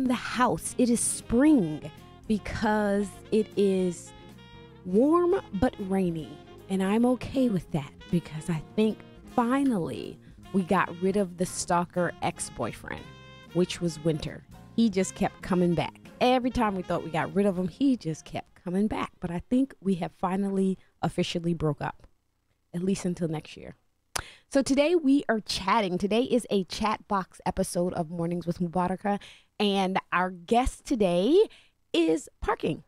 the house. It is spring because it is warm but rainy. And I'm okay with that because I think finally we got rid of the stalker ex-boyfriend, which was Winter. He just kept coming back. Every time we thought we got rid of him, he just kept coming back. But I think we have finally officially broke up, at least until next year. So today we are chatting. Today is a chat box episode of Mornings with Mubarakah. And our guest today is parking.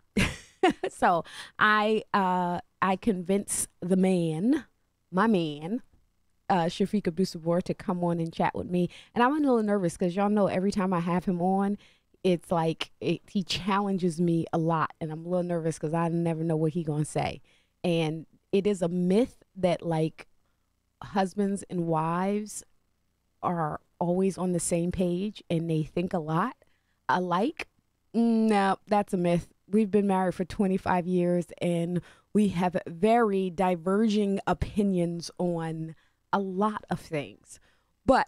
So I convinced my man, Shafiq Abdussabur, to come on and chat with me. And I'm a little nervous because y'all know every time I have him on, it's like he challenges me a lot. And I'm a little nervous because I never know what he's going to say. And it is a myth that like husbands and wives are always on the same page and they think a lot alike. No, that's a myth. We've been married for 25 years and we have very diverging opinions on a lot of things. But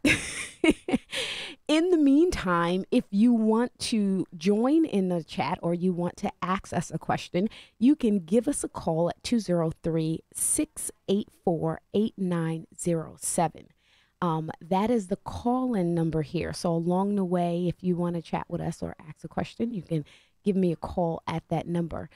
in the meantime, if you want to join in the chat or you want to ask us a question, you can give us a call at 203-684-8907. That is the call-in number here. So along the way, if you want to chat with us or ask a question, you can give me a call at that number.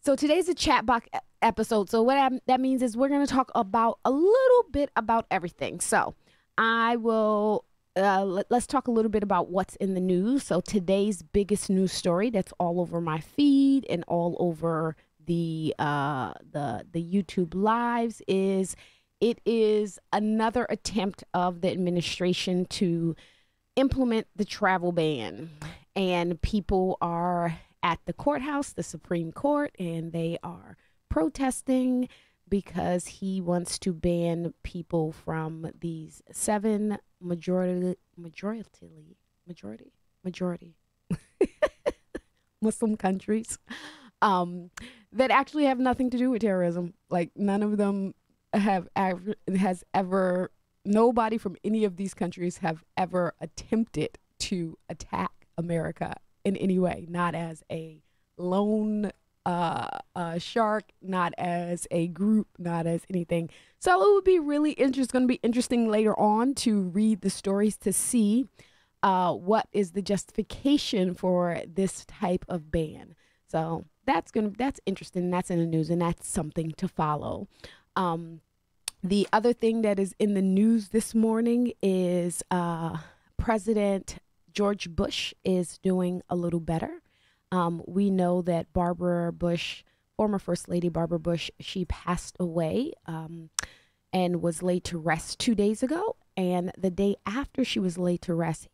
So today's a chat box episode. So what that means is we're going to talk about a little bit about everything. So I will, let's talk a little bit about what's in the news. So today's biggest news story that's all over my feed and all over the YouTube lives is it is another attempt of the administration to implement the travel ban. And people are at the courthouse, the Supreme Court, and they are protesting because he wants to ban people from these 7 majority Muslim countries that actually have nothing to do with terrorism. Like none of them nobody from any of these countries have ever attempted to attack America in any way, not as a lone shark, not as a group, not as anything. So it would be really going to be interesting later on to read the stories to see what is the justification for this type of ban. So that's interesting. That's in the news, and that's something to follow. The other thing that is in the news this morning is President George Bush is doing a little better. We know that Barbara Bush, former First Lady Barbara Bush, she passed away and was laid to rest 2 days ago. And the day after she was laid to rest,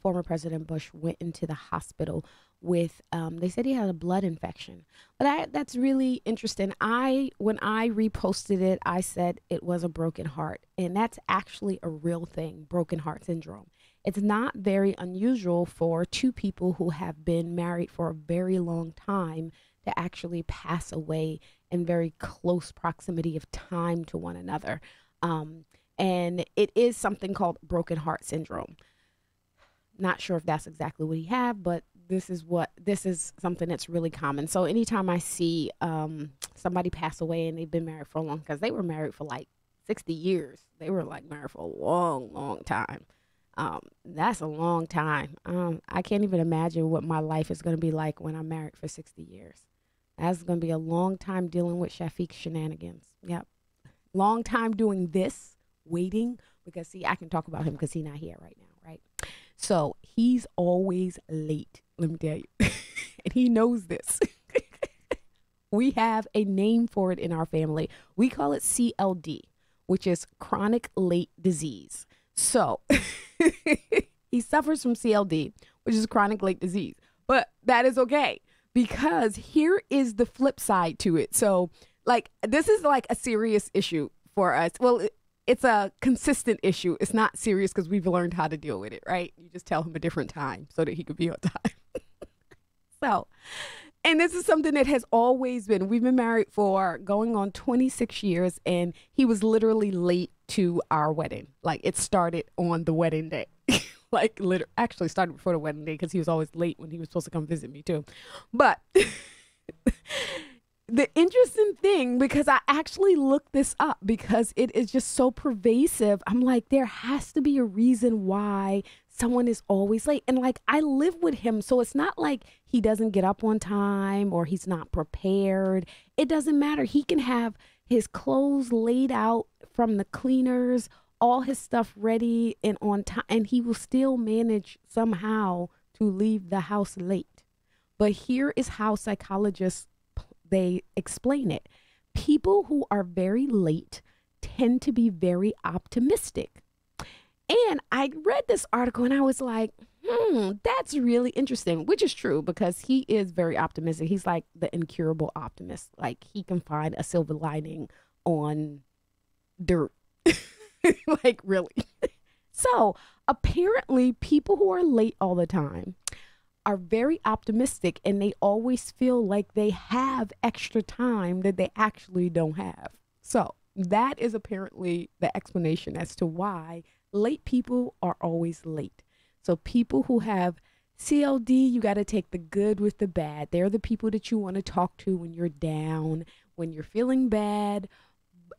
former President Bush went into the hospital with, they said he had a blood infection. But that's really interesting. When I reposted it, I said it was a broken heart. And that's actually a real thing, broken heart syndrome. It's not very unusual for two people who have been married for a very long time to actually pass away in very close proximity of time to one another. And it is something called broken heart syndrome. Not sure if that's exactly what he had, but this is something that's really common. So anytime I see somebody pass away and they've been married for a long, because they were married for like 60 years. They were like married for a long, long time. That's a long time. I can't even imagine what my life is going to be like when I'm married for 60 years. That's going to be a long time dealing with Shafiq's shenanigans. Yep. Long time doing this, waiting, because see, I can talk about him because he's not here right now, right? So he's always late, let me tell you. And he knows this. We have a name for it in our family. We call it CLD, which is chronic late disease. So he suffers from CLD, which is chronic late disease. But that is okay because here is the flip side to it. So like this is like a serious issue for us. Well, it's a consistent issue. It's not serious because we've learned how to deal with it, right? You just tell him a different time so that he could be on time. So, and this is something that has always been, we've been married for going on 26 years and he was literally late to our wedding. Like it started on the wedding day. Like, actually started before the wedding day because he was always late when he was supposed to come visit me too. But the interesting thing, because I actually looked this up because it is just so pervasive. I'm like, there has to be a reason why someone is always late. And like, I live with him, so it's not like he doesn't get up on time or he's not prepared. It doesn't matter. He can have his clothes laid out from the cleaners, all his stuff ready and on time, and he will still manage somehow to leave the house late. But here is how psychologists, they explain it. People who are very late tend to be very optimistic. And I read this article and I was like, that's really interesting, which is true because he is very optimistic. He's like the incurable optimist. Like, he can find a silver lining on dirt. Like, really. So apparently people who are late all the time are very optimistic, and they always feel like they have extra time that they actually don't have. So that is apparently the explanation as to why late people are always late. So people who have CLD, you got to take the good with the bad. They're the people that you want to talk to when you're down, when you're feeling bad.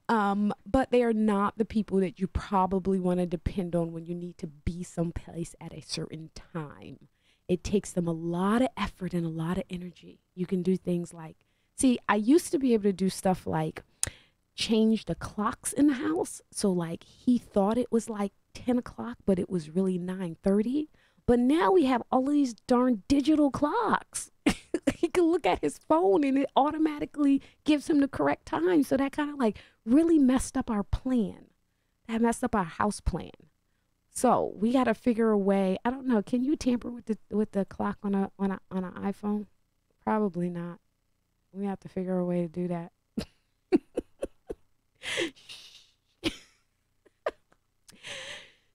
But they are not the people that you probably want to depend on when you need to be someplace at a certain time. It takes them a lot of effort and a lot of energy. You can do things like, see, I used to be able to do stuff like change the clocks in the house. So like, he thought it was like 10 o'clock, but it was really 9:30. But now we have all of these darn digital clocks. He can look at his phone and it automatically gives him the correct time. So that kind of like really messed up our plan. That messed up our house plan. So we got to figure a way. I don't know. Can you tamper with the clock on an iPhone? Probably not. We have to figure a way to do that.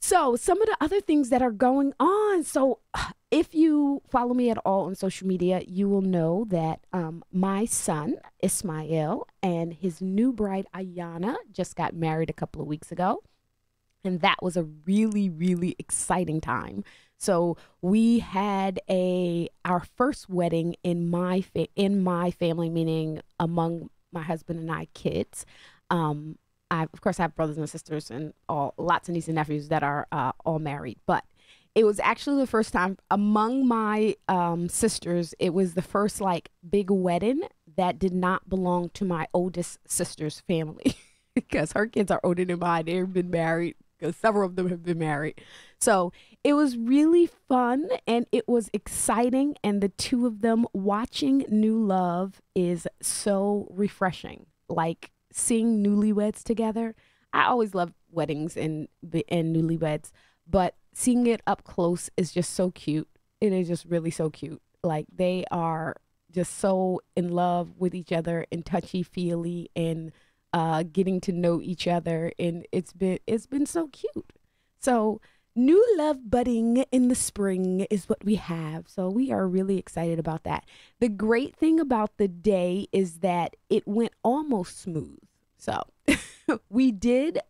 So some of the other things that are going on. So if you follow me at all on social media, you will know that my son, Ismail, and his new bride, Ayana, just got married a couple of weeks ago. And that was a really, really exciting time. So we had our first wedding in my family, meaning among my husband and I kids. Of course, I have brothers and sisters and lots of nieces and nephews that are all married. But it was actually the first time among my sisters. It was the first like big wedding that did not belong to my oldest sister's family because her kids are older than mine. They've been married. Because several of them have been married. So it was really fun and it was exciting. And the two of them watching new love is so refreshing. Like seeing newlyweds together. I always love weddings and newlyweds, but seeing it up close is just so cute. It is just really so cute. Like they are just so in love with each other and touchy-feely and getting to know each other, and it's been so cute. So new love budding in the spring is what we have. So we are really excited about that. The great thing about the day is that it went almost smooth. So we did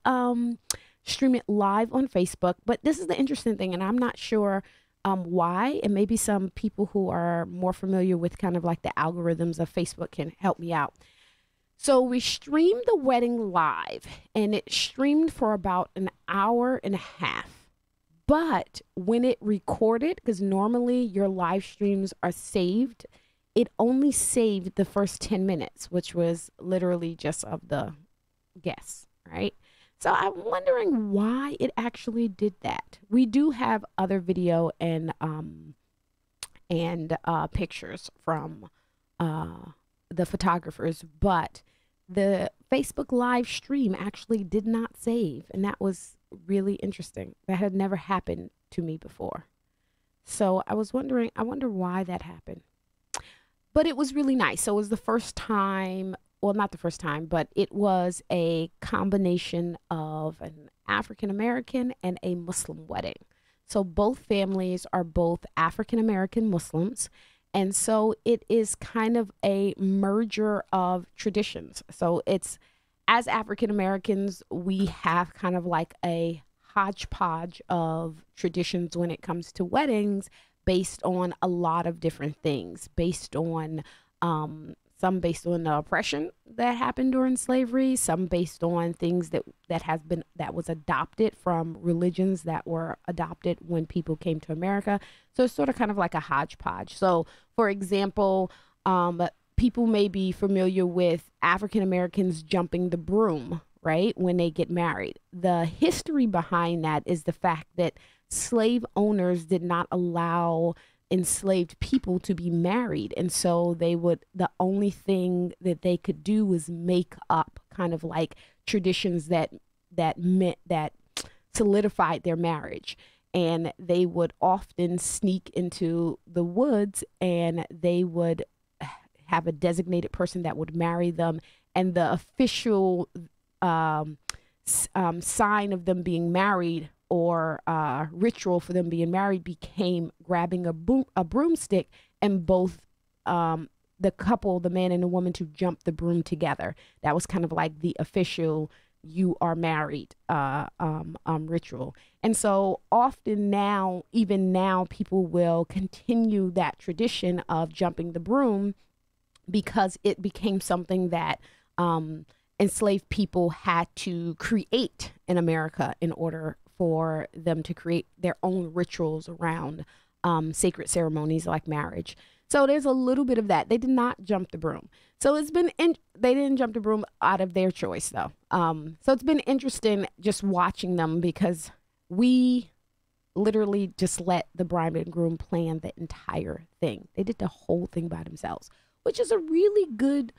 stream it live on Facebook, but this is the interesting thing, and I'm not sure why, and maybe some people who are more familiar with kind of like the algorithms of Facebook can help me out. So we streamed the wedding live, and it streamed for about an hour and a half. But when it recorded, because normally your live streams are saved, it only saved the first 10 minutes, which was literally just of the guests, right? So I'm wondering why it actually did that. We do have other video and pictures from the photographers, but the Facebook live stream actually did not save, and that was really interesting. That had never happened to me before. So I was wondering, I wonder why that happened. But it was really nice. So it was the first time, well, not the first time, but it was a combination of an African American and a Muslim wedding. So both families are both African American Muslims. And so it is kind of a merger of traditions. So it's, as African Americans, we have kind of like a hodgepodge of traditions when it comes to weddings, based on a lot of different things, based on some based on the oppression that happened during slavery, some based on things that was adopted from religions that were adopted when people came to America. So it's sort of kind of like a hodgepodge. So, for example, people may be familiar with African Americans jumping the broom, right, when they get married. The history behind that is the fact that slave owners did not allow enslaved people to be married, and so the only thing that they could do was make up kind of like traditions that meant that solidified their marriage. And they would often sneak into the woods, and they would have a designated person that would marry them, and the official sign of them being married, or ritual for them being married, became grabbing a broomstick, and both the couple, the man and the woman, to jump the broom together. That was kind of like the official "you are married" ritual. And so often now, even now, people will continue that tradition of jumping the broom, because it became something that enslaved people had to create in America in order for them to create their own rituals around sacred ceremonies like marriage. So there's a little bit of that. They did not jump the broom. So they didn't jump the broom out of their choice, though. So it's been interesting just watching them, because we literally just let the bride and groom plan the entire thing. They did the whole thing by themselves, which is a really good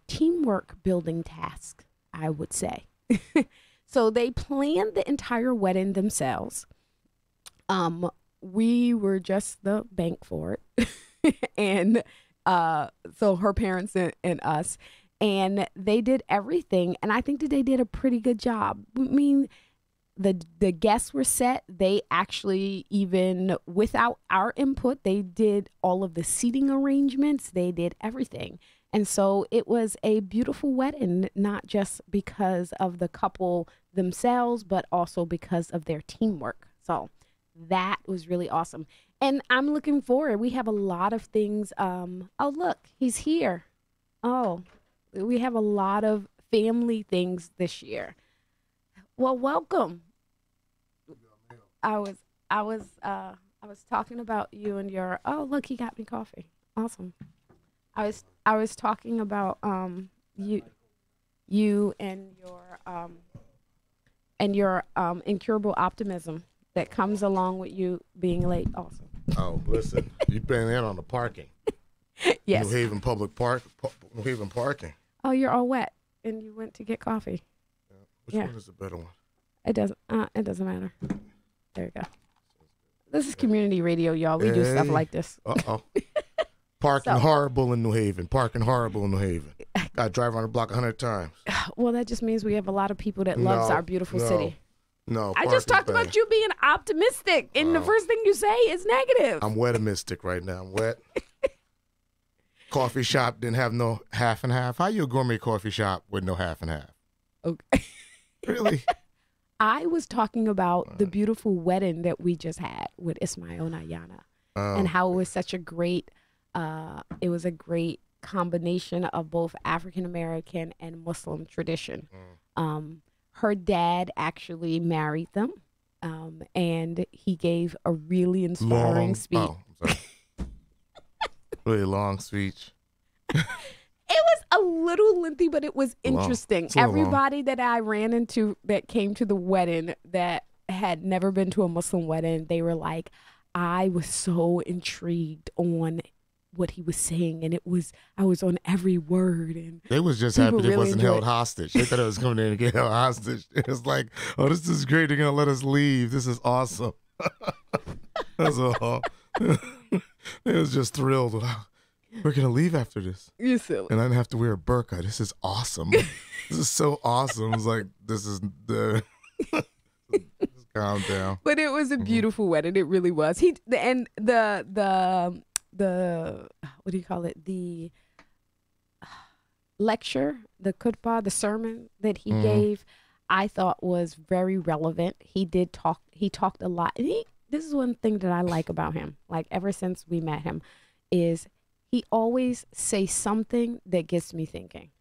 teamwork building task, I would say. So they planned the entire wedding themselves. We were just the bank for it. And so her parents and us, and they did everything. And I think that they did a pretty good job. I mean, the guests were set. They actually, even without our input, they did all of the seating arrangements. They did everything. And so it was a beautiful wedding, not just because of the couple themselves, but also because of their teamwork. So that was really awesome. And I'm looking forward. We have a lot of things. Oh, look, he's here. Oh, we have a lot of family things this year. Well, welcome. I was talking about you and your. Oh, look, he got me coffee. Awesome. I was talking about you and your incurable optimism that comes along with you being late. Awesome. Oh, listen, you've been in on the parking. Yes. New Haven Public Park, New Haven parking. Oh, you're all wet, and you went to get coffee. Which one is the better one? It doesn't matter. There you go. This is community radio, y'all. We do stuff like this. Parking horrible in New Haven. Parking horrible in New Haven. Got to drive around the block 100 times. Well, that just means we have a lot of people that loves our beautiful city. No, I just talked about you being optimistic, and the first thing you say is negative. I'm wet-mistic right now. I'm wet. Coffee shop didn't have no half and half. How you a gourmet coffee shop with no half and half? Okay. Really? I was talking about the beautiful wedding that we just had with Ismail and Ayana, and how it was such a great, it was a great combination of both African American and Muslim tradition. Her dad actually married them, and he gave a really inspiring speech. Oh, I'm sorry. Really long speech. It was a little lengthy, but it was interesting. Everybody that I ran into that came to the wedding that had never been to a Muslim wedding, they were like, I was so intrigued on what he was saying, and I was on every word, and they was just happy it wasn't held hostage. They thought it was coming in and get held hostage. It was like, oh, this is great. They're gonna let us leave. This is awesome. That's all. They was just thrilled. We're gonna leave after this. You're silly. And I didn't have to wear a burqa. This is awesome. This is so awesome. It's like, this is the just calm down. But it was a beautiful wedding. It really was. The what do you call it? The lecture, the khutbah, the sermon that he gave. I thought was very relevant. He talked a lot. And this is one thing that I like about him, like ever since we met him, is he always say something that gets me thinking.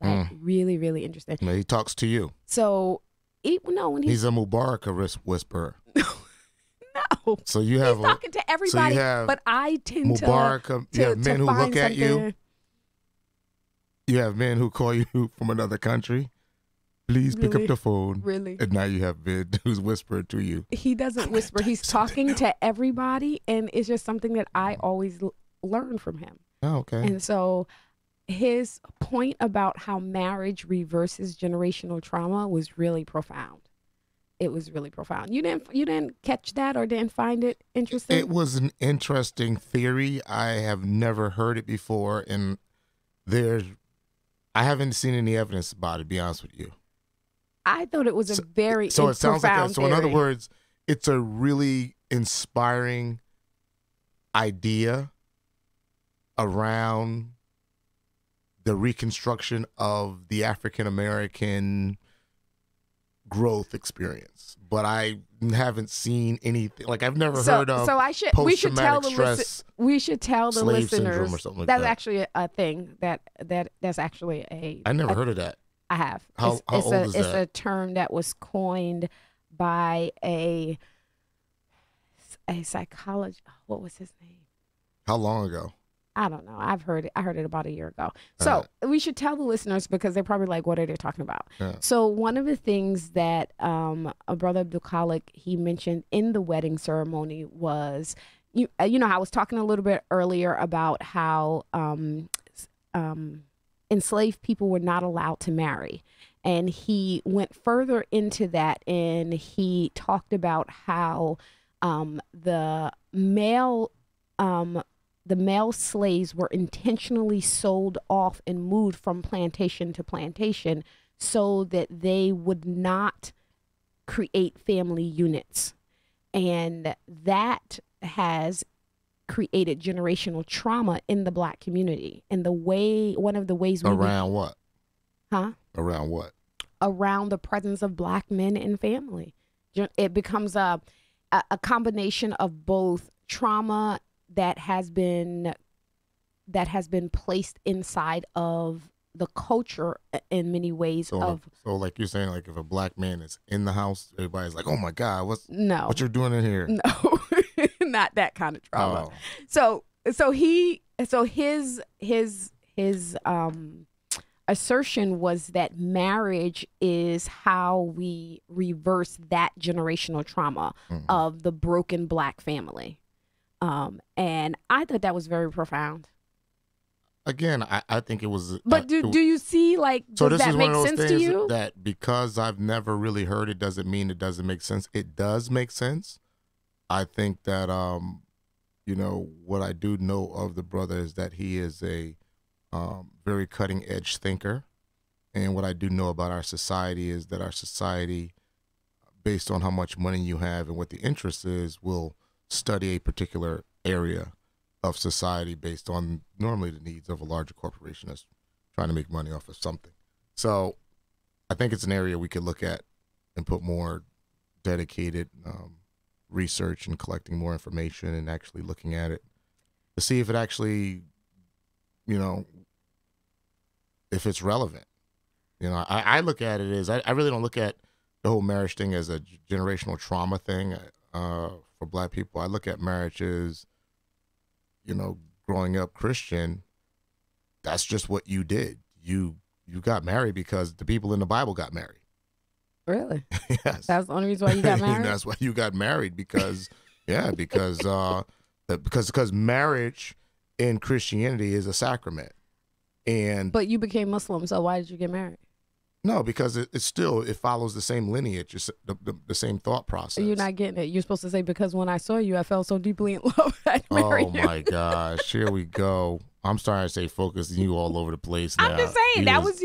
Like really, really interesting. He talks to you. So, when he's a Mubarakah whisperer. No. So you have he's talking to everybody, but I tend Mubarakah, to you have men who look at you. something. You have men who call you from another country. Please pick up the phone. Really? And now you have men who's whispering to you. He doesn't whisper. He's talking to everybody, and it's just something that I always learn from him. Oh, okay. And so his point about how marriage reverses generational trauma was really profound. It was really profound. You didn't catch that or didn't find it interesting? It was an interesting theory. I have never heard it before, and I haven't seen any evidence about it, to be honest with you. I thought it was a very so it sounds like that. So in theory. other words, it's a really inspiring idea around the reconstruction of the African American growth experience, but I haven't seen anything. Like I've never heard of. So we should tell the listeners or something like that's that. actually a thing that's actually a. I never heard of that. I have. How old is that? It's a term that was coined by a psychologist. What was his name? How long ago? I don't know. I heard it about a year ago. So we should tell the listeners because they're probably like, what are they talking about? Yeah. So one of the things that Brother Abdussabur, he mentioned in the wedding ceremony was, I was talking a little bit earlier about how enslaved people were not allowed to marry. And he went further into that, and he talked about how the male slaves were intentionally sold off and moved from plantation to plantation so that they would not create family units. And that has created generational trauma in the Black community. And one of the ways around what? Huh? Around what? Around the presence of Black men in family. It becomes a combination of both trauma that has been placed inside of the culture in many ways. So like you're saying, like if a Black man is in the house, everybody's like, oh my God, what you're doing in here? No, not that kind of trauma. Oh. So his assertion was that marriage is how we reverse that generational trauma of the broken Black family. And I thought that was very profound. Again, I think it was. But do you see, like, does that make sense to you? That because I've never really heard it doesn't mean it doesn't make sense. It does make sense. I think that, what I do know of the brother is that he is a very cutting edge thinker. And what I do know about our society is that our society, based on how much money you have and what the interest is, will study a particular area of society based on normally the needs of a larger corporation that's trying to make money off of something. So I think it's an area we could look at and put more dedicated research and collecting more information and actually looking at it to see if it actually, if it's relevant. I look at it as, I really don't look at the whole marriage thing as a generational trauma thing. For Black people, I look at marriage as, growing up Christian, that's just what you did. You got married because the people in the Bible got married. Really? Yes. That's the only reason why you got married? That's why you got married because marriage in Christianity is a sacrament. But you became Muslim, so why did you get married? No, because it follows the same lineage, the same thought process. You're not getting it. You're supposed to say, because when I saw you, I fell so deeply in love, I'd marry you. Oh, my gosh. Here we go. I'm starting to say focus and you all over the place now. I'm just saying, that was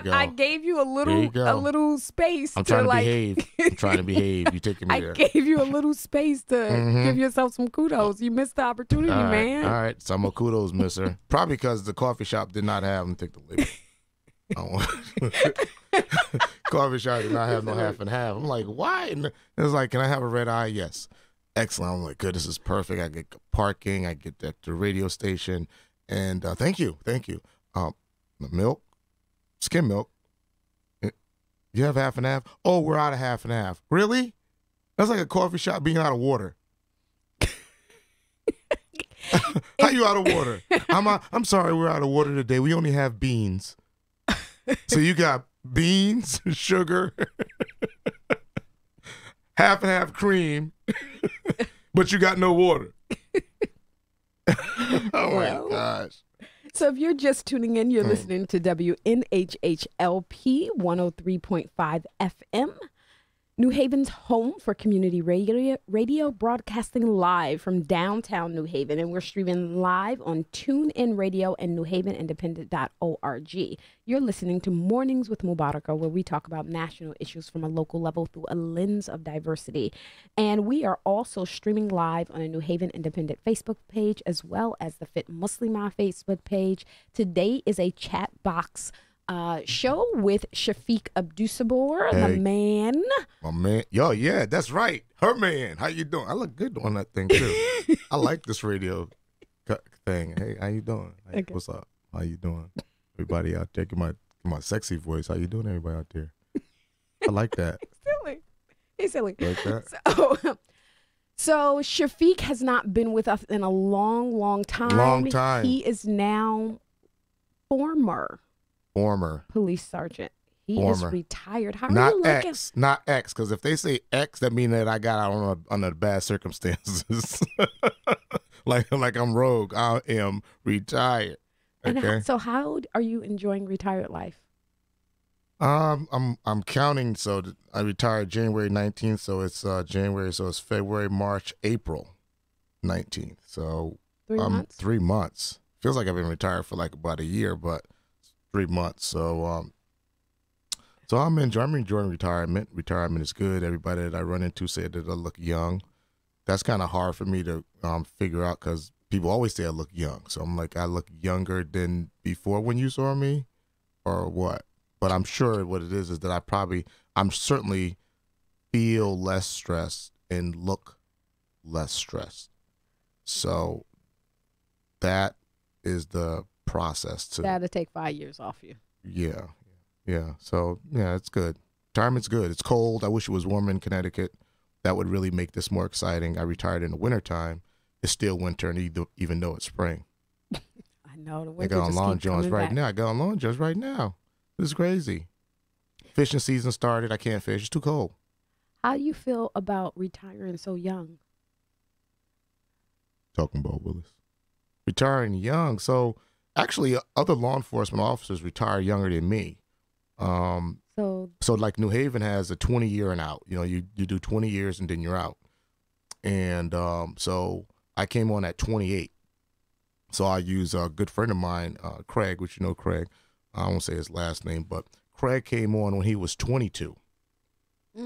I gave you a little space. I'm trying to behave. I'm trying to behave. You taking me there. I gave you a little space to give yourself some kudos. You missed the opportunity, man. All right. So I'm a kudos misser. Probably because the coffee shop did not have them take the label. Coffee shop did not have no half and half. I'm like, why? And it was like, can I have a red eye? Yes. Excellent. I'm like, good, this is perfect. I get parking. I get at the radio station. And thank you. The milk, skim milk. You have half and half? Oh, we're out of half and half. Really? That's like a coffee shop being out of water. How you out of water? I'm sorry, we're out of water today. We only have beans. So you got beans, sugar, half and half cream, but you got no water. Oh my gosh. So if you're just tuning in, you're listening to WNHHLP 103.5 FM. New Haven's home for community radio, broadcasting live from downtown New Haven. And we're streaming live on TuneIn Radio and newhavenindependent.org. You're listening to Mornings with Mubarakah, where we talk about national issues from a local level through a lens of diversity. And we are also streaming live on a New Haven Independent Facebook page, as well as the Fit Muslimah Facebook page. Today is a chat box show with Shafiq Abdussabur, the man. My man. Yo, yeah, that's right. Her man. How you doing? I look good on that thing, too. I like this radio thing. Hey, how you doing? Hey, okay. What's up? How you doing? Everybody out there, get my sexy voice. How you doing, everybody out there? I like that. He's silly. Like that? So Shafiq has not been with us in a long time. He is now former police sergeant. He is retired. How are you looking? Not X, because if they say X, that means that I got out under bad circumstances. like I'm rogue. I am retired. Okay. So how are you enjoying retired life? I'm counting. So I retired January 19th. So it's January. So it's February, March, April 19th. So 3 months. 3 months. Feels like I've been retired for like about a year, but 3 months. So I'm enjoying retirement. Retirement is good. Everybody that I run into said that I look young. That's kind of hard for me to figure out, because people always say I look young. So I'm like, I look younger than before when you saw me, or what? But I'm sure what it is that I'm certainly feel less stressed and look less stressed. So that is the process to. That'll take 5 years off you. Yeah. So yeah, it's good. Retirement's good. It's cold. I wish it was warmer in Connecticut. That would really make this more exciting. I retired in the wintertime. It's still winter, and even though it's spring. I know the winter. I got on Long Johns right now. This is crazy. Fishing season started. I can't fish. It's too cold. How do you feel about retiring so young? Talking about Willis. Retiring young. So actually, other law enforcement officers retire younger than me. So like New Haven has a 20-year and out. You know, you do 20 years and then you're out. And so I came on at 28. So I use a good friend of mine, Craig, which you know Craig. I won't say his last name, but Craig came on when he was 22.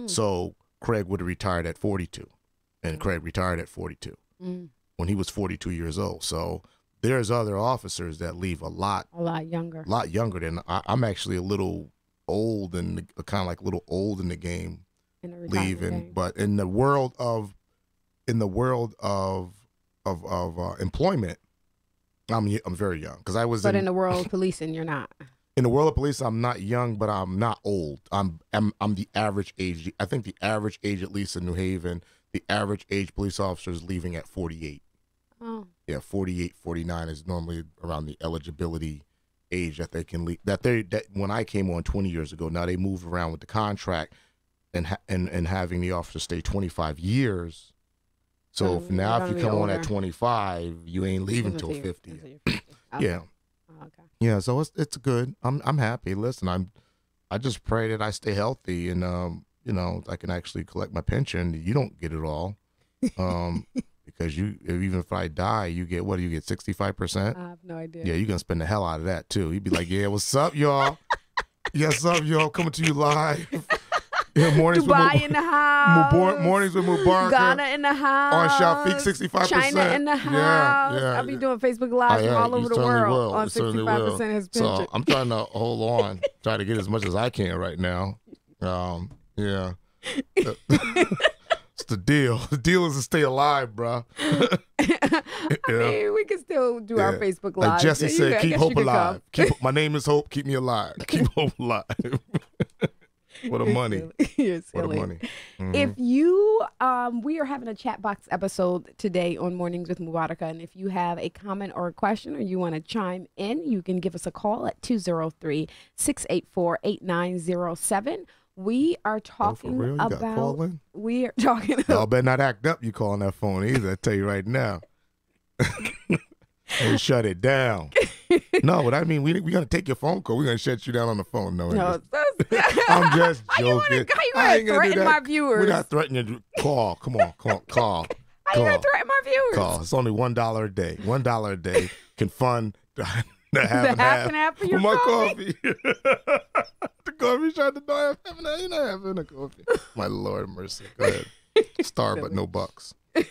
So Craig would have retired at 42. And Craig retired at 42 when he was 42 years old. So there's other officers that leave a lot younger than I'm actually a little old and kind of like a little old in the game, leaving. But in the world of employment, I'm very young, because I was. But in the world of policing, you're not. In the world of police, I'm not young, but I'm not old. I'm the average age. I think the average age, at least in New Haven, the average age police officer is leaving at 48. Oh. Yeah, 48, 49 is normally around the eligibility age that they can leave. That when I came on 20 years ago, now they moved around with the contract and having the officer stay 25 years. So if you come on at 25, you ain't leaving till 50. Okay. Yeah. Oh, okay. Yeah, so it's good. I'm happy. Listen, I just pray that I stay healthy and I can actually collect my pension. You don't get it all. Because even if I die, you get 65%? I have no idea. Yeah, you're gonna spend the hell out of that too. You'd be like, yeah, what's up, y'all? Yes, up, y'all, coming to you live. Yeah, mornings Dubai with in the house. Mornings with Mubarakah. Ghana in the house. On Shafiq, 65%. China in the house. Yeah. I'll be doing Facebook Live from all over the world on 65% his pension. So I'm trying to hold on, try to get as much as I can right now. Yeah. It's the deal. The deal is to stay alive, bro. I mean, we can still do our Facebook Live. Like Jesse said, keep hope alive. My name is Hope. Keep me alive. Keep hope alive. What a money. You're silly. What a money. Mm-hmm. If you, we are having a chat box episode today on Mornings with Mubarakah, and if you have a comment or a question or you want to chime in, you can give us a call at 203-684-8907. We are talking about. We are talking about. Y'all better not act up. You calling that phone either? I tell you right now. And shut it down. No, what I mean, we gonna take your phone call. We're gonna shut you down on the phone. No, I'm just joking. How you gonna threaten my viewers? We're not threatening you. Call. Come on. Call. How you gonna threaten my viewers? Call. It's only $1 a day. $1 a day can fund the half and half for your my coffee. The coffee shop, the door, you're not having a coffee. My Lord mercy. Go ahead. Star, but no bucks. It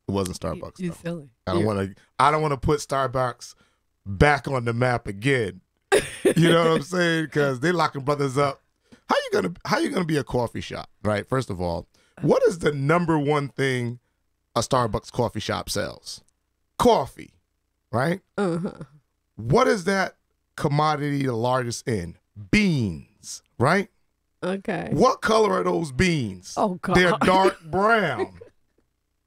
wasn't Starbucks. You're silly. I don't want to put Starbucks back on the map again. You know what I'm saying? Because they locking brothers up. How you gonna be a coffee shop, right? First of all, what is the number one thing a Starbucks coffee shop sells? Coffee, right? Uh-huh. What is that commodity the largest in? Beans, right? Okay. What color are those beans? Oh, God. They're dark brown.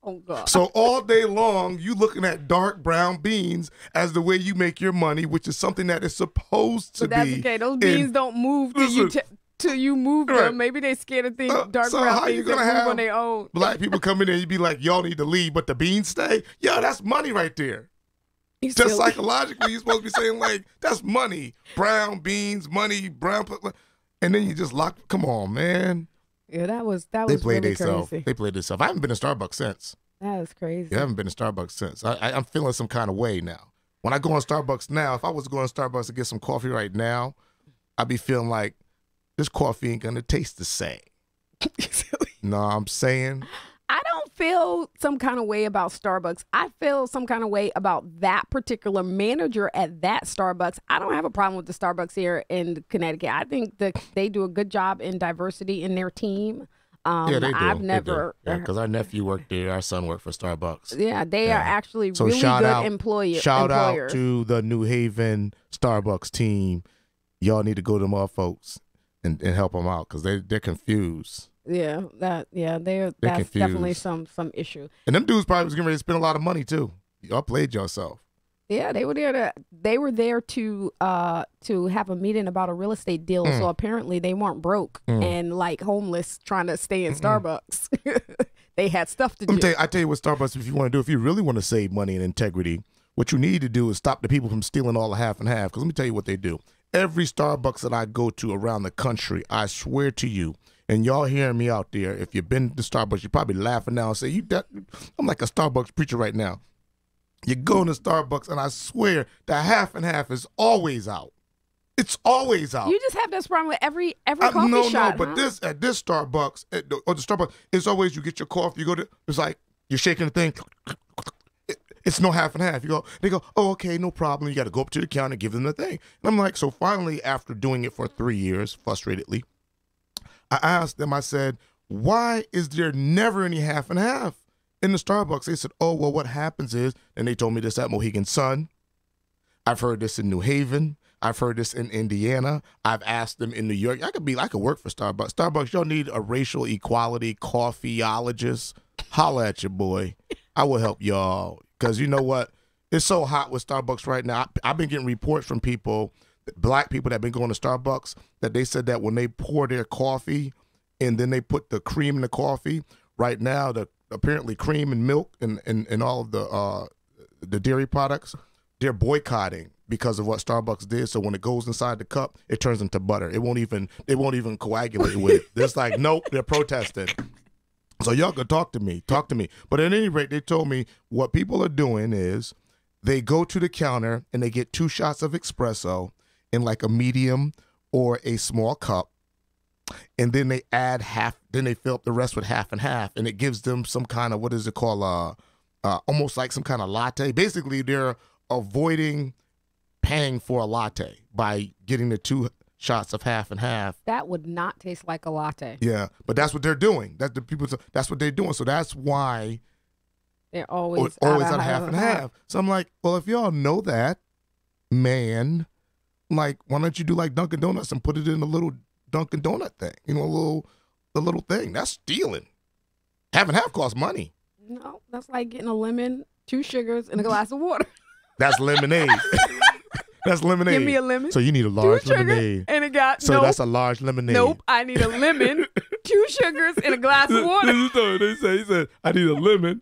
Oh, God. So all day long, you looking at dark brown beans as the way you make your money, which is something that is supposed to be. But that's okay. Those beans don't move till you move them. Maybe they scared of things, dark brown things that move on their own. Black people come in there, you be like, y'all need to leave, but the beans stay? Yeah, that's money right there. Just psychologically, you're supposed to be saying, like, that's money. Brown beans, money, brown. And then you just lock. Come on, man. Yeah, that was really crazy. They played themselves. I haven't been to Starbucks since. That is crazy. Yeah, I haven't been to Starbucks since. I'm feeling some kind of way now. When I go on Starbucks now, if I was going to Starbucks to get some coffee right now, I'd be feeling like this coffee ain't going to taste the same. No, I'm saying. I don't feel some kind of way about Starbucks. I feel some kind of way about that particular manager at that Starbucks. I don't have a problem with the Starbucks here in Connecticut. I think that they do a good job in diversity in their team. Yeah, they do. I've never. Yeah, because our nephew worked there. Our son worked for Starbucks. Yeah, they are actually really good employers. Shout out to the New Haven Starbucks team. Y'all need to go to them folks and help them out because they're confused. Yeah, that's confused. Definitely some issue. And them dudes probably was getting ready to spend a lot of money too. Y'all played yourself. Yeah, they were there to have a meeting about a real estate deal. So apparently they weren't broke and like homeless trying to stay in Starbucks. They had stuff to do. I tell you what Starbucks, if you want to do, if you really want to save money and integrity, what you need to do is stop the people from stealing all the half and half. Because let me tell you what they do. Every Starbucks that I go to around the country, I swear to you, and y'all hearing me out there, if you've been to Starbucks, you're probably laughing now and say, I'm like a Starbucks preacher right now. You go to Starbucks, and I swear the half and half is always out. It's always out. You just have this problem with every coffee shop. No, but at this Starbucks, or the Starbucks, it's always you get your coffee, you go to, it's like you're shaking the thing. It's no half and half. They go, oh, okay, no problem. You got to go up to the counter and give them the thing. And I'm like, so finally, after doing it for 3 years, frustratedly, I asked them, I said, why is there never any half and half in the Starbucks? They said, oh, well, what happens is, and they told me this at Mohegan Sun. I've heard this in New Haven. I've heard this in Indiana. I've asked them in New York. I could work for Starbucks. Starbucks, y'all need a racial equality coffeeologist. Holla at your boy. I will help y'all. Because you know what? It's so hot with Starbucks right now. I've been getting reports from people, black people that have been going to Starbucks, that they said that when they pour their coffee and then they put the cream in the coffee, right now, apparently cream and milk and all of the dairy products, they're boycotting because of what Starbucks did. So when it goes inside the cup, it turns into butter. It won't even coagulate with it. It's like, nope, they're protesting. So y'all can talk to me. But at any rate, they told me what people are doing is they go to the counter and they get 2 shots of espresso in like a medium or a small cup. And then they add then they fill up the rest with half and half. And it gives them some kind of, what is it called? Almost like some kind of latte. Basically, they're avoiding paying for a latte by getting the 2 shots of half and half. That would not taste like a latte. Yeah, but that's what they're doing. That's what they're doing. So that's why they're always out of half and half. So I'm like, well, if y'all know that, man, like, why don't you do like Dunkin' Donuts and put it in a little Dunkin' Donut thing? You know, the little thing. That's stealing. Half and half costs money. No, that's like getting a lemon, 2 sugars, and a glass of water. That's lemonade. That's lemonade. Give me a lemon. So you need a large lemonade. And it got so that's a large lemonade. Nope. I need a lemon, 2 sugars, and a glass of water. This is what they say. He said, I need a lemon,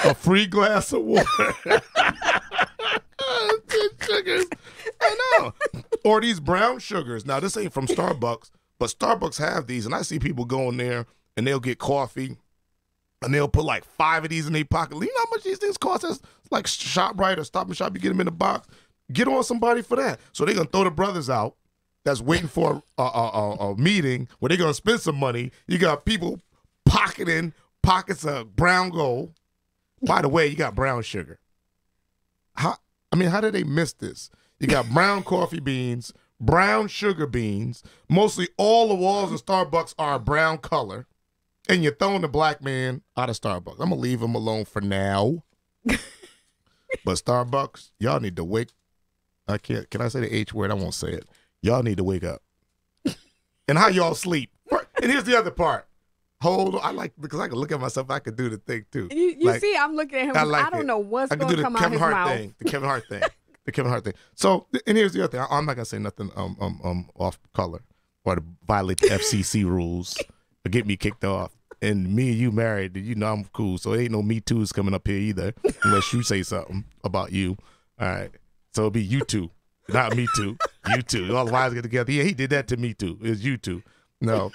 a free glass of water. 10 sugars. I know. Or these brown sugars. Now, this ain't from Starbucks, but Starbucks have these, and I see people going there, and they'll get coffee, and they'll put like 5 of these in their pocket. You know how much these things cost? That's like ShopRite or Stop and Shop. You get them in a box. Get on somebody for that. So they're going to throw the brothers out that's waiting for a meeting where they're going to spend some money. You got people pocketing pockets of brown gold. By the way, you got brown sugar. How did they miss this? You got brown coffee beans, brown sugar beans. Mostly all the walls in Starbucks are a brown color. And you're throwing the black man out of Starbucks. I'm going to leave him alone for now. But Starbucks, y'all need to wake. Can I say the H word? I won't say it. Y'all need to wake up. And how y'all sleep. And here's the other part. Hold on. Because I can look at myself. I can do the thing too. You see, I'm looking at him. I don't know what's going to come out his mouth. The Kevin Hart thing. The Kevin Hart thing. So, and here's the other thing. I'm not going to say nothing off color or to violate the FCC rules or get me kicked off. And me and you married, you know I'm cool. So ain't no Me Too's coming up here either, unless you say something about you. All right. So it'll be you two, not me too. You two. All the wives get together. Yeah, he did that to me too. It was you two. No.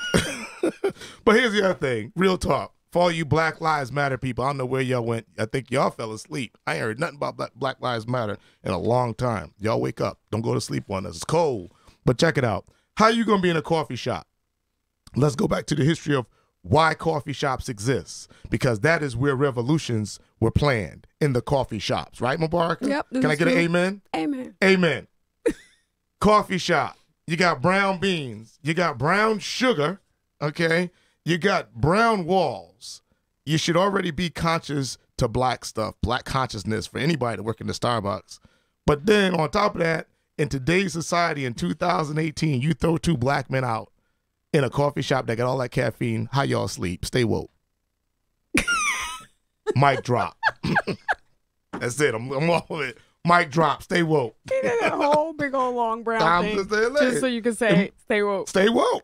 But here's the other thing. Real talk. For all you Black Lives Matter people, I don't know where y'all went. I think y'all fell asleep. I ain't heard nothing about Black Lives Matter in a long time. Y'all wake up. Don't go to sleep on us. It's cold. But check it out. How you going to be in a coffee shop? Let's go back to the history of why coffee shops exist, because that is where revolutions were planned, in the coffee shops, right, Mubarakah? Yep. Can I get an amen? Amen. Amen. Coffee shop. You got brown beans. You got brown sugar, okay? You got brown walls. You should already be conscious to black stuff, black consciousness for anybody to work in the Starbucks. But then on top of that, in today's society in 2018, you throw 2 black men out in a coffee shop that got all that caffeine. How y'all sleep? Stay woke. Mic drop. That's it. I'm off of it. Mic drop. Stay woke. He did a whole big old long brown thing just so you can say, stay woke. Stay woke.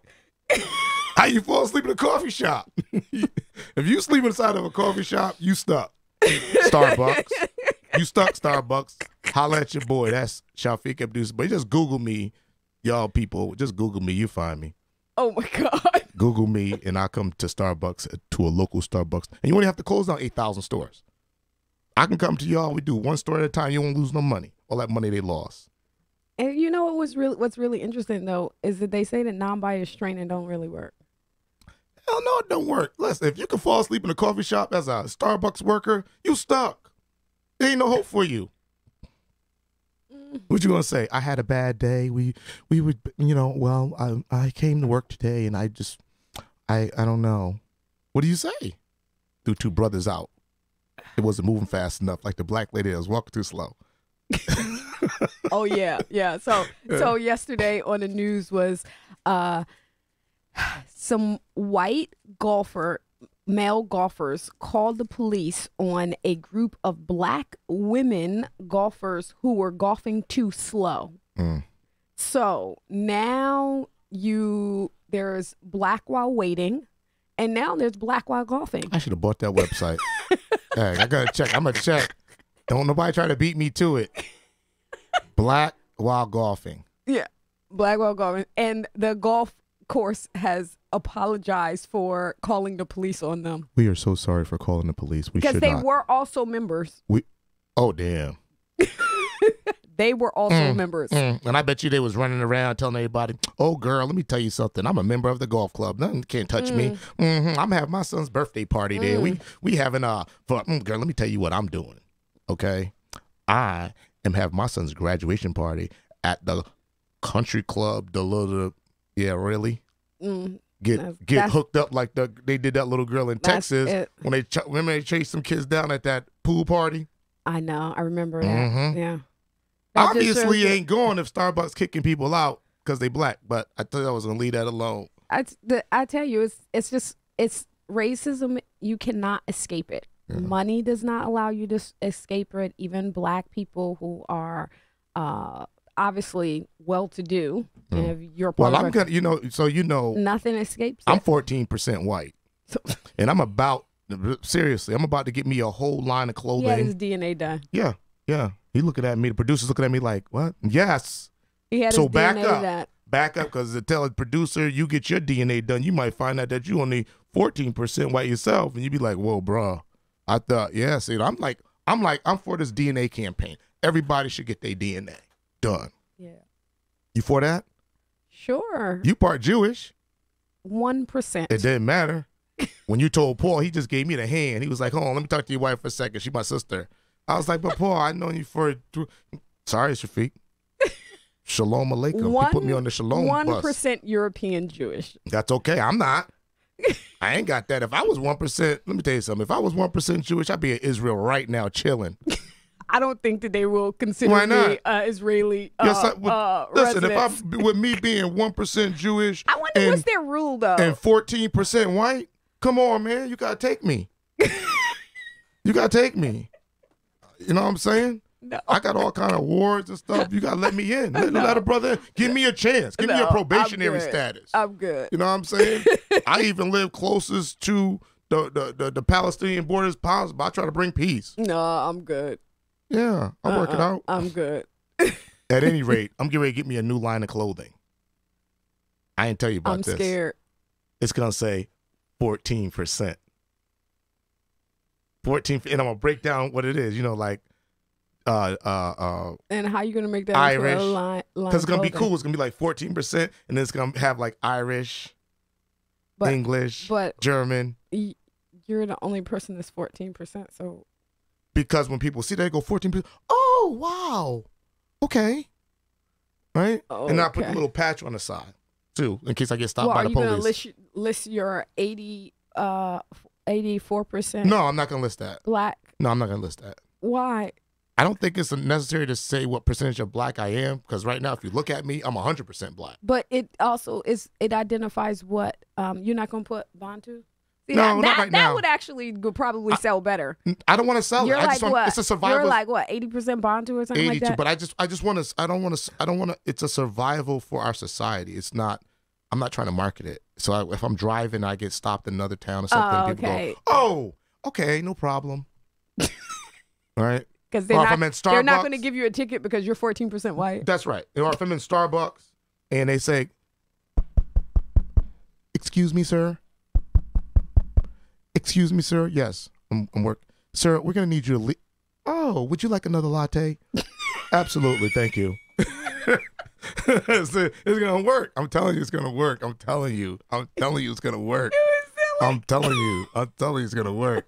How you fall asleep in a coffee shop? If you sleep inside of a coffee shop, you stuck. Starbucks. You stuck, Starbucks. Holla at your boy. That's Shafiq Abdussabur. But just Google me, y'all people. Just Google me. You find me. Oh, my God. Google me, and I'll come to Starbucks, to a local Starbucks. And you only have to close down 8,000 stores. I can come to y'all. We do one store at a time. You won't lose no money. All that money they lost. And you know what's really interesting, though, is that they say that non-biased training don't really work. Hell no, it don't work. Listen, if you can fall asleep in a coffee shop as a Starbucks worker, you stuck. There ain't no hope for you. What you gonna say? I had a bad day. We would, well, I came to work today and I don't know. What do you say? Threw 2 brothers out. It wasn't moving fast enough, like the black lady that was walking too slow. Oh yeah. So yesterday on the news was some white male golfers called the police on a group of black women golfers who were golfing too slow. So now there's black while waiting, and now there's black while golfing. I should have bought that website. Hey, I gotta check. I'm gonna check. Don't nobody try to beat me to it. Black while golfing. Yeah, black while golfing, and the golf course has apologized for calling the police on them. We are so sorry for calling the police. Because they were also members. Oh damn. They were also members. And I bet you they was running around telling everybody, oh, girl, let me tell you something. I'm a member of the golf club. Nothing can't touch me. I'm having my son's birthday party there. We having girl, let me tell you what I'm doing. Okay? I and have my son's graduation party at the country club, the little, yeah, really? Get hooked up like they did that little girl in Texas when they chased some kids down at that pool party. I know. I remember that. Yeah. That Obviously ain't going if Starbucks kicking people out because they black, but I thought I was going to leave that alone. I tell you, it's racism. You cannot escape it. Yeah. Money does not allow you to escape it. Even black people who are obviously well-to-do. If you're part I'm gonna, nothing escapes. I'm 14% white, and I'm about to get me a whole line of clothing. He had his DNA done. Yeah. He looking at me. The producer's looking at me like, what? Yes. He had his DNA done. Back up, because to tell a producer you get your DNA done, you might find out that you only 14% white yourself, and you be like, whoa, bro. I thought, yeah. See, I'm for this DNA campaign. Everybody should get their DNA done. Yeah. You for that? Sure. You part Jewish. 1%. It didn't matter. When you told Paul, he just gave me the hand. He was like, hold on, let me talk to your wife for a second. She's my sister. I was like, but Paul, I've known you for... Sorry, Shafiq. Shalom alaikum. He put me on the shalom 1% bus. European Jewish. That's okay. I'm not. I ain't got that. If I was 1%, let me tell you something. If I was 1% Jewish, I'd be in Israel right now chilling. I don't think that they will consider me Israeli listen, with me being 1% Jewish, I wonder what's their rule though, and 14% white. Come on, man, you gotta take me. You gotta take me. You know what I'm saying? No. I got all kind of awards and stuff. You gotta let me in. Let a brother in. Give me a chance. Give me a probationary status. I'm good. You know what I'm saying? I even live closest to the Palestinian borders possible. I try to bring peace. No, I'm good. Yeah, I'll work it out. I'm good. At any rate, I'm getting ready to get me a new line of clothing. I ain't tell you about this. I'm scared. It's going to say 14%. 14, and I'm going to break down what it is, like and how you going to make that Irish, into a line because it's going to be cool. It's going to be like 14%, and then it's going to have like Irish, English, German. You're the only person that's 14%, so... Because when people see that, they go 14%. Oh, wow. Okay. Right? Okay. And I put a little patch on the side, too, in case I get stopped by the police. Are you going to list your 84%? No, I'm not going to list that. Black? No, I'm not going to list that. Why? I don't think it's necessary to say what percentage of black I am, because right now, if you look at me, I'm 100% black. But it also it identifies what you're not going to put Bantu? See, no, not right now. That would actually probably sell better. I don't want to sell You're it. Like what? It's a survival. You're like what, 80% Bantu or something 82, like that? But I don't want to. It's a survival for our society. It's not. I'm not trying to market it. So if I'm driving, I get stopped in another town or something. People go, oh, okay, no problem. All right. Because they're not going to give you a ticket because you're 14% white. That's right. Or if I'm in Starbucks and they say, "Excuse me, sir." Excuse me, sir. Yes, I'm working. Sir, we're going to need you to leave. Oh, would you like another latte? Absolutely. Thank you. It's going to work. I'm telling you it's going to work. I'm telling you it's going to work. I'm telling you it's going to work.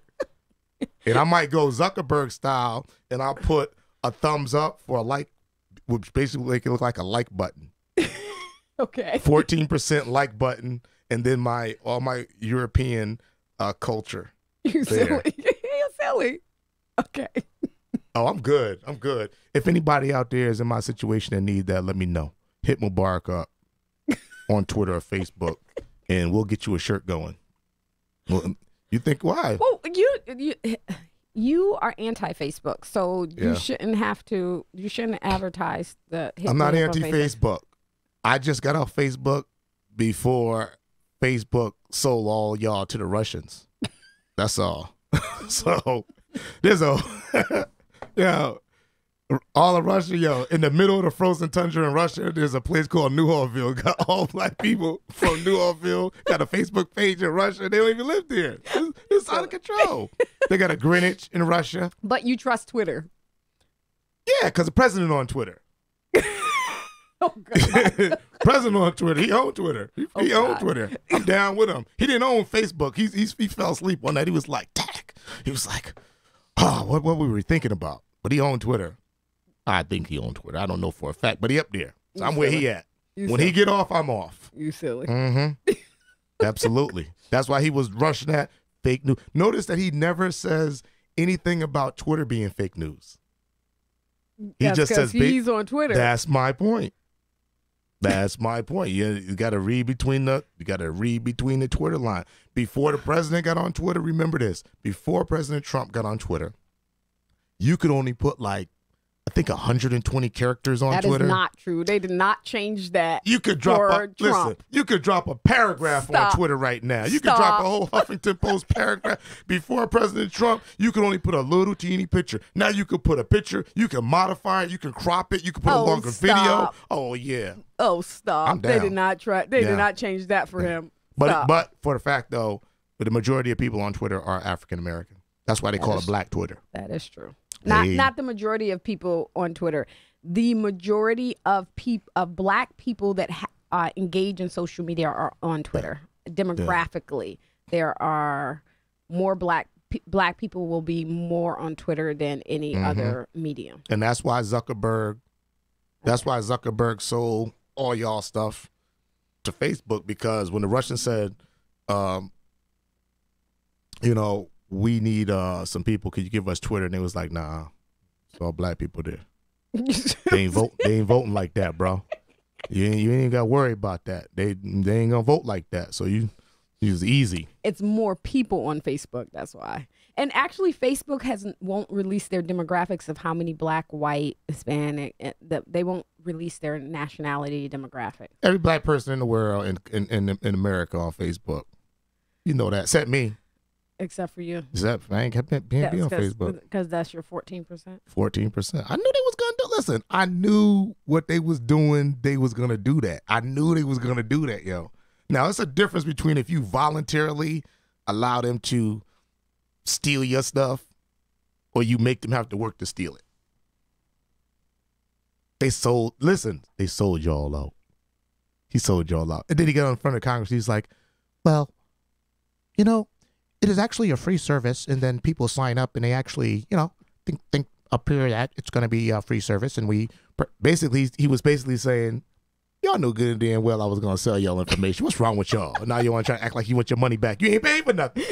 And I might go Zuckerberg style, and I'll put a thumbs up for a like, which basically make it look like a like button. Okay. 14% like button, and then all my European culture. You silly. You're silly. Okay. Oh, I'm good. If anybody out there is in my situation and need that, let me know. Hit Mubarakah up on Twitter or Facebook, and we'll get you a shirt going. Well, you think why? Well, you are anti-Facebook, so you shouldn't have to. You shouldn't advertise the. I'm not anti-Facebook. I just got off Facebook before Facebook sold all y'all to the Russians. That's all. So there's all of Russia, in the middle of the frozen tundra in Russia, there's a place called Newhallville. Got all black people from Newhallville. Got a Facebook page in Russia. They don't even live there. It's out of control. They got a Greenwich in Russia. But you trust Twitter. Yeah, because the president on Twitter. Oh, God. President on Twitter. He owned Twitter. He owned Twitter. I'm down with him. He didn't own Facebook. He fell asleep one night. He was like, "Tack." He was like, "Oh, what were we thinking about?" But he owned Twitter. I think he on Twitter. I don't know for a fact, but he up there. So I'm silly. where he at. You When silly. he get off, I'm off. You silly. Mm-hmm. Absolutely. That's why he was rushing that fake news. Notice that he never says anything about Twitter being fake news. He That's just says he's on Twitter. That's my point. That's my point. You got to read between the Twitter line. Before the president got on Twitter, remember this. Before President Trump got on Twitter, you could only put like I think 120 characters on Twitter. That is not true. They did not change that. You could drop you could drop a paragraph on Twitter right now. You could drop a whole Huffington Post paragraph. Before President Trump, you could only put a little teeny picture. Now you could put a picture, you can modify it, you can crop it, you can put a longer video. Oh yeah. Oh stop. I'm down. They did not did not change that for him. But for the fact though, the majority of people on Twitter are African American. That's why they call it Black Twitter. That is true. Not the majority of people on Twitter. The majority of Black people that engage in social media are on Twitter. Demographically, there are more Black people will be more on Twitter than any other medium. And that's why Zuckerberg sold all y'all stuff to Facebook, because when the Russians said, we need some people, could you give us Twitter? And they was like, nah, it's all Black people there. They ain't voting like that, bro. You ain't got to worry about that. They ain't gonna vote like that. So it's easy. It's more people on Facebook. That's why. And actually, Facebook won't release their demographics of how many Black, white, Hispanic. They won't release their nationality demographic. Every Black person in the world in America on Facebook. You know that. Except me. Except for you. Except I ain't be on Facebook. Because that's your 14%. 14%. I knew they was going to do. Listen, I knew what they was doing. They was going to do that. I knew they was going to do that, yo. Now, it's a difference between if you voluntarily allow them to steal your stuff or you make them have to work to steal it. They sold y'all out. He sold y'all out. And then he got in front of Congress. He's like, well, it is actually a free service, and then people sign up and they actually, think up here that it's going to be a free service. And he was basically saying, y'all knew good and damn well I was going to sell y'all information. What's wrong with y'all? Now you want to try to act like you want your money back. You ain't paying for nothing.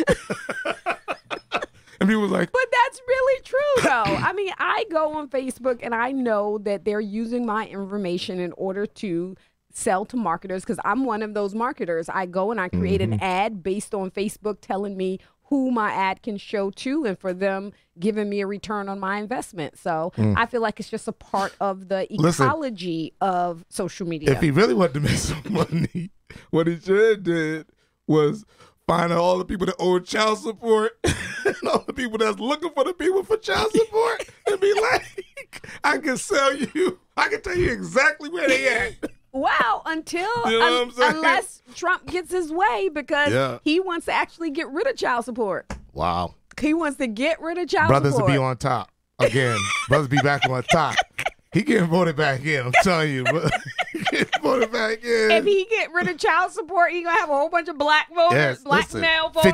And people was like, but that's really true, though. I mean, I go on Facebook and I know that they're using my information in order to sell to marketers, because I'm one of those marketers. I go and I create an ad based on Facebook telling me who my ad can show to, and for them giving me a return on my investment. So I feel like it's just a part of the ecology of social media. If he really wanted to make some money, what he should have did was find out all the people that owe child support and all the people that's looking for the people for child support and be like, I can tell you exactly where they at. Wow, unless Trump gets his way, because he wants to actually get rid of child support. Wow. He wants to get rid of child support. Brothers will be on top. Again, brothers be back on top. He getting voted back in, I'm telling you. He getting voted back in. If he get rid of child support, he going to have a whole bunch of Black voters, male voters.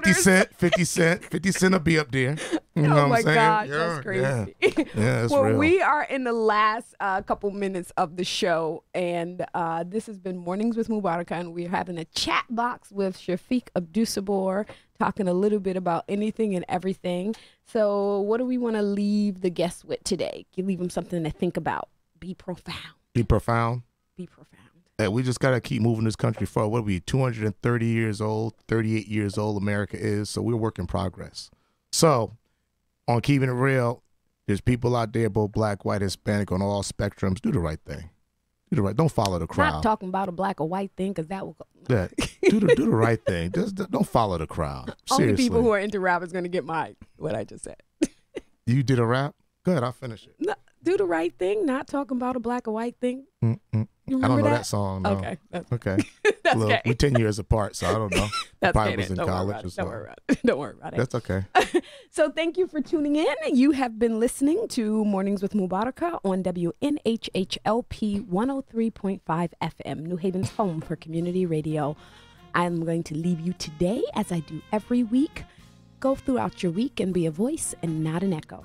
50 Cent will be up there. You know oh my gosh, that's crazy. Yeah, that's well, real. We are in the last couple minutes of the show, and this has been Mornings with Mubarakah, and we're having a chat box with Shafiq Abdussabur, talking a little bit about anything and everything. So what do we want to leave the guests with today? You leave them something to think about. Be profound. Be profound. Be profound. Hey, we just got to keep moving this country forward. What are we, 230 years old, 38 years old America is, so we're work in progress. So, on Keeping It Real, there's people out there, both Black, white, Hispanic, on all spectrums. Do the right thing. Don't follow the crowd. Not talking about a black or white thing, because that will go. Yeah, do the right thing. Just don't follow the crowd. Seriously. Only people who are into rap is going to get what I just said. You did a rap? Go ahead, I'll finish it. No, do the right thing, not talking about a black or white thing. I don't know that song. No. Okay. Okay. That's Look, okay. we're 10 years apart, so I don't know. That's Probably okay. was in Don't college worry about or it. something. Don't worry about it. Don't worry about it. That's okay. So thank you for tuning in. You have been listening to Mornings with Mubarakah on WNHHLP 103.5 FM, New Haven's home for community radio. I'm going to leave you today, as I do every week. Go throughout your week and be a voice and not an echo.